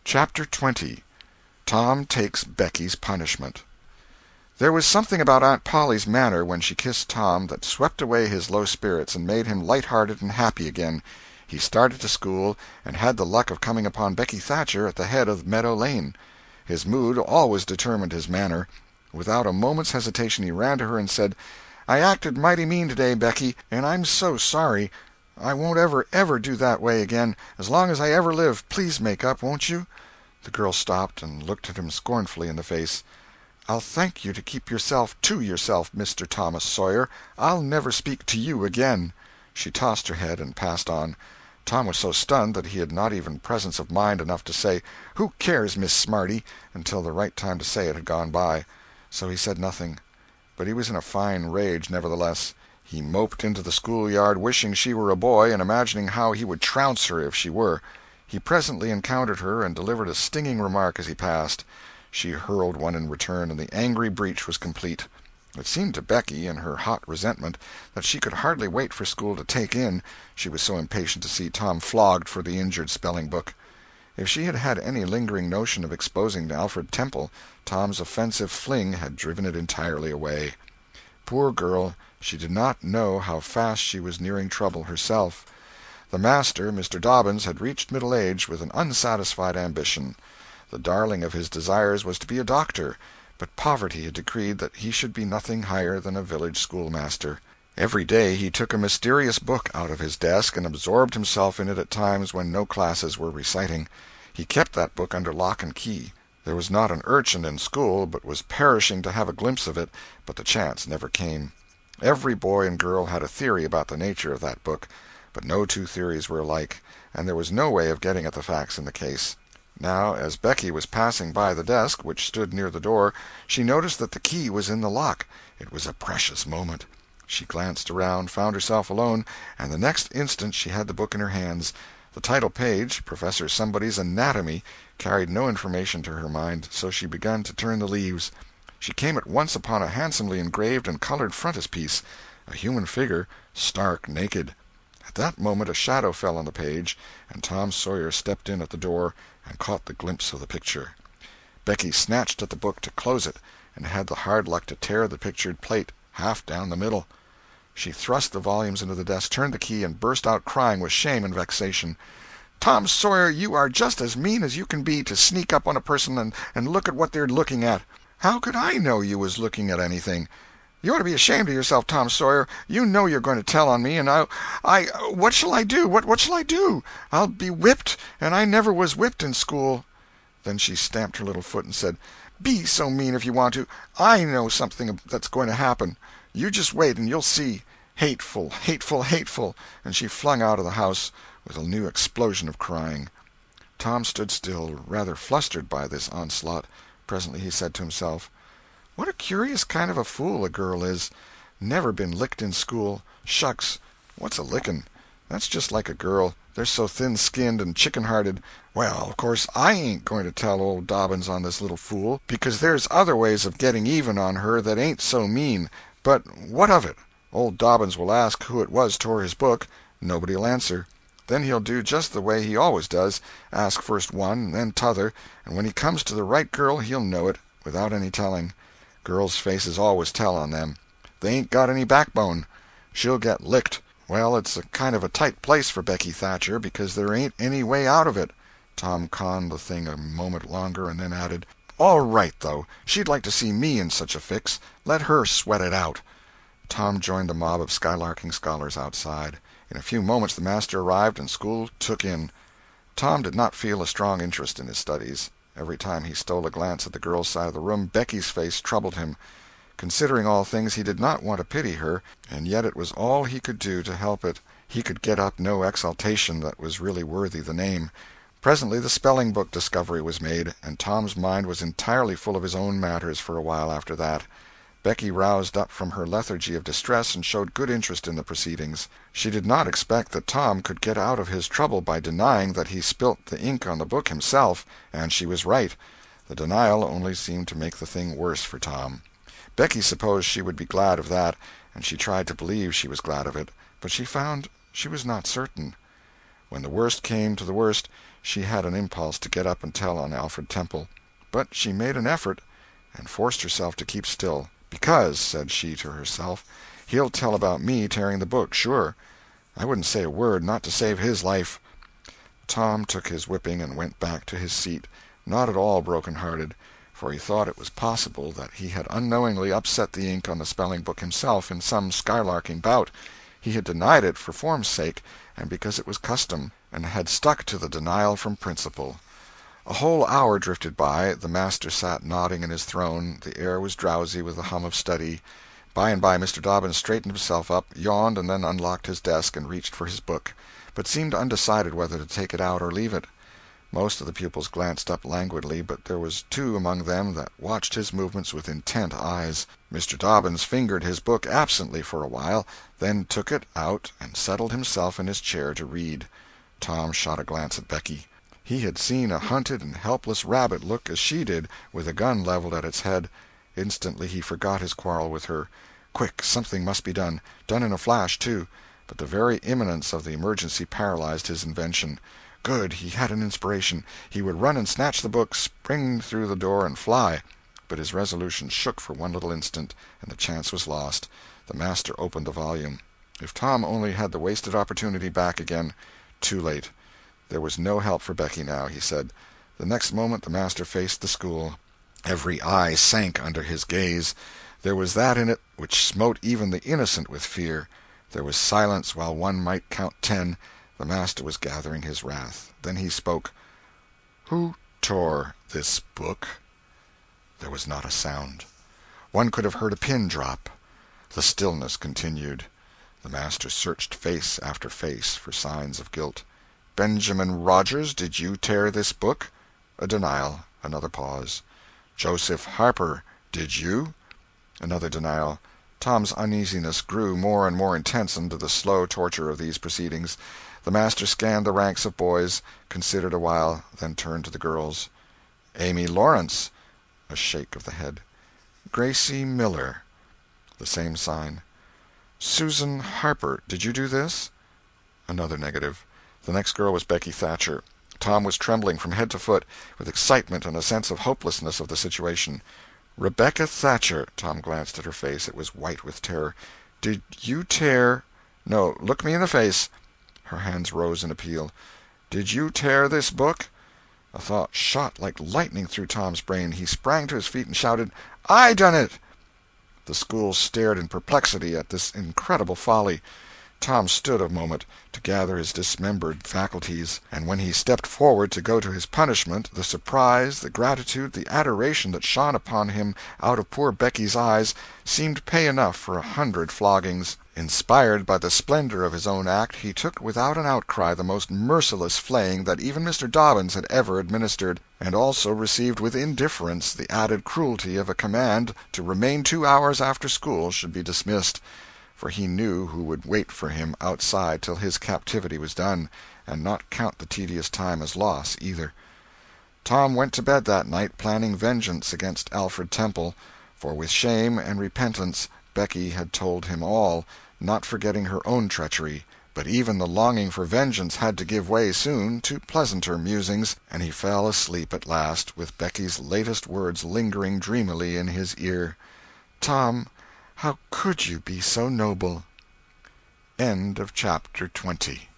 Chapter 20. Tom Takes Becky's Punishment. There was something about Aunt Polly's manner when she kissed Tom that swept away his low spirits and made him light-hearted and happy again. He started to school, and had the luck of coming upon Becky Thatcher at the head of Meadow Lane. His mood always determined his manner. Without a moment's hesitation he ran to her and said, "I acted mighty mean today, Becky, and I'm so sorry. I won't ever do that way again, as long as I ever live. Please make up, won't you?" The girl stopped and looked at him scornfully in the face. "I'll thank you to keep yourself to yourself, Mr. Thomas Sawyer. I'll never speak to you again." She tossed her head and passed on. Tom was so stunned that he had not even presence of mind enough to say, "Who cares, Miss Smarty?" until the right time to say it had gone by. So he said nothing. But he was in a fine rage, nevertheless. He moped into the schoolyard, wishing she were a boy, and imagining how he would trounce her if she were. He presently encountered her and delivered a stinging remark as he passed. She hurled one in return, and the angry breach was complete. It seemed to Becky, in her hot resentment, that she could hardly wait for school to take in, she was so impatient to see Tom flogged for the injured spelling-book. If she had had any lingering notion of exposing Alfred Temple, Tom's offensive fling had driven it entirely away. Poor girl, she did not know how fast she was nearing trouble herself. The master, Mr. Dobbins, had reached middle age with an unsatisfied ambition. The darling of his desires was to be a doctor, but poverty had decreed that he should be nothing higher than a village schoolmaster. Every day he took a mysterious book out of his desk and absorbed himself in it at times when no classes were reciting. He kept that book under lock and key. There was not an urchin in school but was perishing to have a glimpse of it, but the chance never came. Every boy and girl had a theory about the nature of that book, but no two theories were alike, and there was no way of getting at the facts in the case. Now, as Becky was passing by the desk, which stood near the door, she noticed that the key was in the lock. It was a precious moment. She glanced around, found herself alone, and the next instant she had the book in her hands. The title page, Professor Somebody's Anatomy, carried no information to her mind, so she began to turn the leaves. She came at once upon a handsomely engraved and colored frontispiece, a human figure, stark naked. At that moment a shadow fell on the page, and Tom Sawyer stepped in at the door and caught the glimpse of the picture. Becky snatched at the book to close it, and had the hard luck to tear the pictured plate half down the middle. She thrust the volumes into the desk, turned the key, and burst out crying with shame and vexation. "Tom Sawyer, you are just as mean as you can be, to sneak up on a person and look at what they're looking at." "How could I know you was looking at anything?" "You ought to be ashamed of yourself, Tom Sawyer. You know you're going to tell on me, and what shall I do? What shall I do? I'll be whipped, and I never was whipped in school." Then she stamped her little foot and said, "Be so mean if you want to. I know something that's going to happen. You just wait and you'll see. Hateful, hateful, hateful!" And she flung out of the house with a new explosion of crying. Tom stood still, rather flustered by this onslaught. Presently he said to himself, "What a curious kind of a fool a girl is. Never been licked in school. Shucks, what's a licking? That's just like a girl. They're so thin-skinned and chicken-hearted. Well, of course I ain't going to tell old Dobbins on this little fool, because there's other ways of getting even on her that ain't so mean. But what of it? Old Dobbins will ask who it was tore his book. Nobody'll answer. Then he'll do just the way he always does, ask first one and then t'other, and when he comes to the right girl he'll know it, without any telling. Girls' faces always tell on them. They ain't got any backbone. She'll get licked. Well, it's a kind of a tight place for Becky Thatcher, because there ain't any way out of it." Tom conned the thing a moment longer, and then added, "All right, though. She'd like to see me in such a fix. Let her sweat it out." Tom joined the mob of skylarking scholars outside. In a few moments the master arrived, and school took in. Tom did not feel a strong interest in his studies. Every time he stole a glance at the girl's side of the room, Becky's face troubled him. Considering all things, he did not want to pity her, and yet it was all he could do to help it. He could get up no exultation that was really worthy the name. Presently the spelling-book discovery was made, and Tom's mind was entirely full of his own matters for a while after that. Becky roused up from her lethargy of distress and showed good interest in the proceedings. She did not expect that Tom could get out of his trouble by denying that he spilt the ink on the book himself, and she was right. The denial only seemed to make the thing worse for Tom. Becky supposed she would be glad of that, and she tried to believe she was glad of it, but she found she was not certain. When the worst came to the worst, she had an impulse to get up and tell on Alfred Temple. But she made an effort, and forced herself to keep still. "Because," said she to herself, "he'll tell about me tearing the book, sure. I wouldn't say a word, not to save his life." Tom took his whipping and went back to his seat, not at all broken-hearted, for he thought it was possible that he had unknowingly upset the ink on the spelling-book himself in some skylarking bout. He had denied it for form's sake, and because it was custom, and had stuck to the denial from principle. A whole hour drifted by. The master sat nodding in his throne. The air was drowsy with the hum of study. By and by Mr. Dobbins straightened himself up, yawned, and then unlocked his desk and reached for his book, but seemed undecided whether to take it out or leave it. Most of the pupils glanced up languidly, but there was two among them that watched his movements with intent eyes. Mr. Dobbins fingered his book absently for a while, then took it out and settled himself in his chair to read. Tom shot a glance at Becky. He had seen a hunted and helpless rabbit look as she did, with a gun leveled at its head. Instantly he forgot his quarrel with her. Quick, something must be done in a flash, too. But the very imminence of the emergency paralyzed his invention. Good, he had an inspiration. He would run and snatch the book, spring through the door, and fly. But his resolution shook for one little instant, and the chance was lost. The master opened the volume. If Tom only had the wasted opportunity back again. Too late. There was no help for Becky now, he said. The next moment the master faced the school. Every eye sank under his gaze. There was that in it which smote even the innocent with fear. There was silence while one might count 10. The master was gathering his wrath. Then he spoke. "Who tore this book?" There was not a sound. One could have heard a pin drop. The stillness continued. The master searched face after face for signs of guilt. "Benjamin Rogers, did you tear this book?" A denial. Another pause. "Joseph Harper, did you?" Another denial. Tom's uneasiness grew more and more intense under the slow torture of these proceedings. The master scanned the ranks of boys, considered a while, then turned to the girls. "Amy Lawrence." A shake of the head. "Gracie Miller." The same sign. "Susan Harper, did you do this?" Another negative. The next girl was Becky Thatcher. Tom was trembling from head to foot, with excitement and a sense of hopelessness of the situation. "Rebecca Thatcher." Tom glanced at her face. It was white with terror. "Did you tear—" "No, look me in the face." Her hands rose in appeal. "Did you tear this book?" A thought shot like lightning through Tom's brain. He sprang to his feet and shouted, "I done it!" The school stared in perplexity at this incredible folly. Tom stood a moment to gather his dismembered faculties, and when he stepped forward to go to his punishment, the surprise, the gratitude, the adoration that shone upon him out of poor Becky's eyes seemed pay enough for 100 floggings. Inspired by the splendor of his own act, he took without an outcry the most merciless flaying that even Mr. Dobbins had ever administered, and also received with indifference the added cruelty of a command to remain 2 hours after school should be dismissed. For he knew who would wait for him outside till his captivity was done, and not count the tedious time as loss, either. Tom went to bed that night planning vengeance against Alfred Temple, for with shame and repentance Becky had told him all, not forgetting her own treachery. But even the longing for vengeance had to give way soon to pleasanter musings, and he fell asleep at last, with Becky's latest words lingering dreamily in his ear. "Tom, how could you be so noble?" End of chapter 20.